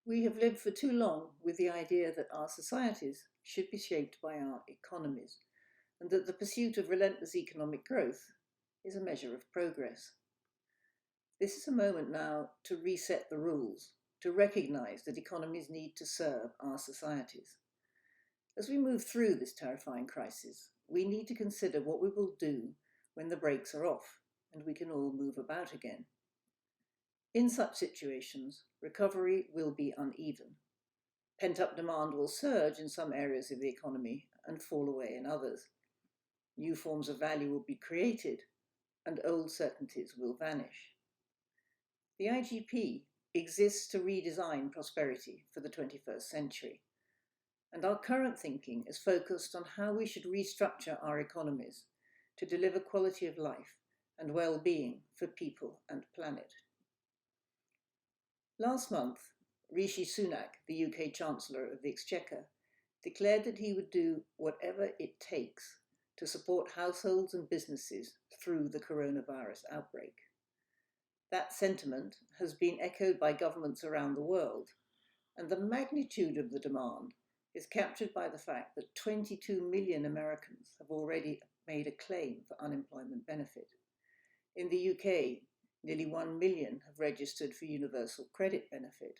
We have lived for too long with the idea that our societies should be shaped by our economies, and that the pursuit of relentless economic growth is a measure of progress. This is a moment now to reset the rules, to recognise that economies need to serve our societies. As we move through this terrifying crisis, we need to consider what we will do when the brakes are off and we can all move about again. In such situations, recovery will be uneven. Pent-up demand will surge in some areas of the economy and fall away in others. New forms of value will be created and old certainties will vanish. The IGP exists to redesign prosperity for the 21st century, and our current thinking is focused on how we should restructure our economies to deliver quality of life and well-being for people and planet. Last month, Rishi Sunak, the UK Chancellor of the Exchequer, declared that he would do whatever it takes to support households and businesses through the coronavirus outbreak. That sentiment has been echoed by governments around the world, and the magnitude of the demand is captured by the fact that 22 million Americans have already made a claim for unemployment benefit. In the UK, nearly 1 million have registered for universal credit benefit,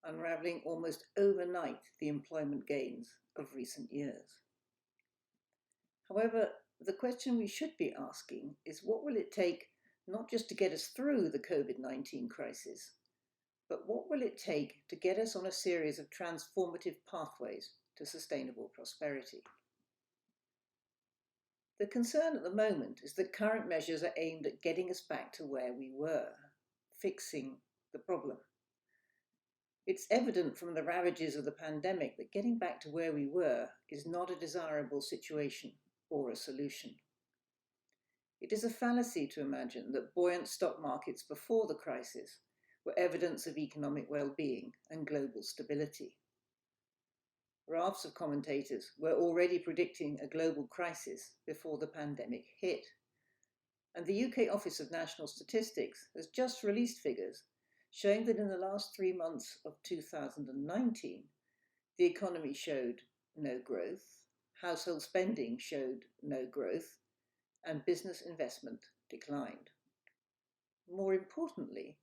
unravelling almost overnight the employment gains of recent years. However, the question we should be asking is, what will it take not just to get us through the COVID-19 crisis, but what will it take to get us on a series of transformative pathways to sustainable prosperity? The concern at the moment is that current measures are aimed at getting us back to where we were, fixing the problem. It's evident from the ravages of the pandemic that getting back to where we were is not a desirable situation or a solution. It is a fallacy to imagine that buoyant stock markets before the crisis were evidence of economic well-being and global stability. Rafts of commentators were already predicting a global crisis before the pandemic hit. And the UK Office of National Statistics has just released figures showing that in the last 3 months of 2019, the economy showed no growth, household spending showed no growth, and business investment declined. More importantly,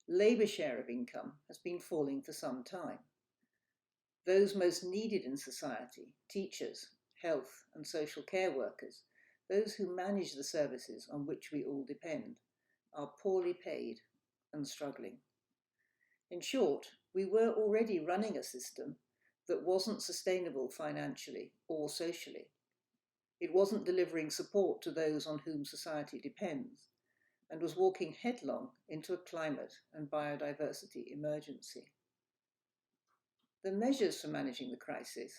labour share of income has been falling for some time. Those most needed in society, teachers, health and social care workers, those who manage the services on which we all depend, are poorly paid and struggling. In short, we were already running a system that wasn't sustainable financially or socially. It wasn't delivering support to those on whom society depends, and was walking headlong into a climate and biodiversity emergency. The measures for managing the crisis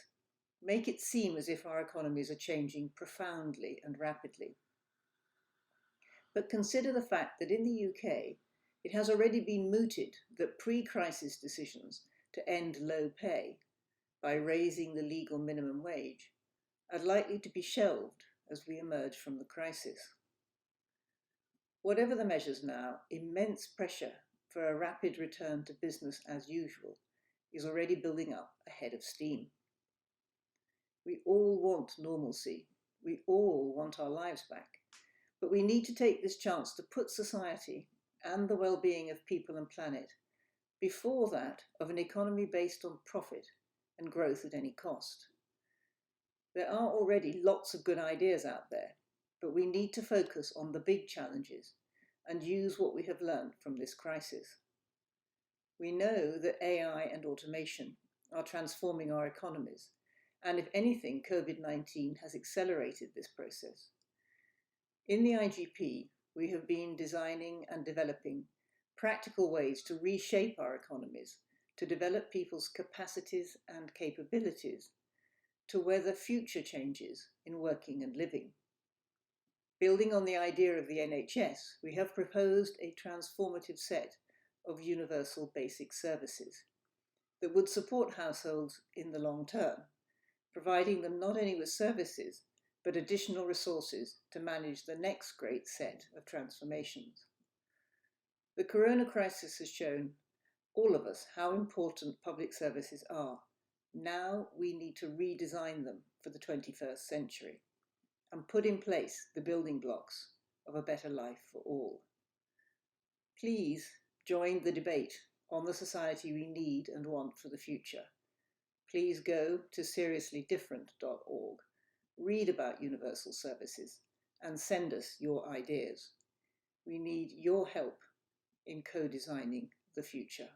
make it seem as if our economies are changing profoundly and rapidly. But consider the fact that in the UK, it has already been mooted that pre-crisis decisions to end low pay by raising the legal minimum wage are likely to be shelved as we emerge from the crisis. Whatever the measures now, immense pressure for a rapid return to business as usual is already building up a head of steam. We all want normalcy. We all want our lives back. But we need to take this chance to put society and the well-being of people and planet before that of an economy based on profit and growth at any cost. There are already lots of good ideas out there, but we need to focus on the big challenges and use what we have learned from this crisis. We know that AI and automation are transforming our economies, and if anything, COVID-19 has accelerated this process. In the IGP, we have been designing and developing practical ways to reshape our economies, to develop people's capacities and capabilities to weather future changes in working and living. Building on the idea of the NHS, we have proposed a transformative set of universal basic services that would support households in the long term, providing them not only with services, but additional resources to manage the next great set of transformations. The corona crisis has shown all of us, how important public services are. Now we need to redesign them for the 21st century and put in place the building blocks of a better life for all. Please join the debate on the society we need and want for the future. Please go to seriouslydifferent.org, read about universal services, and send us your ideas. We need your help in co-designing the future.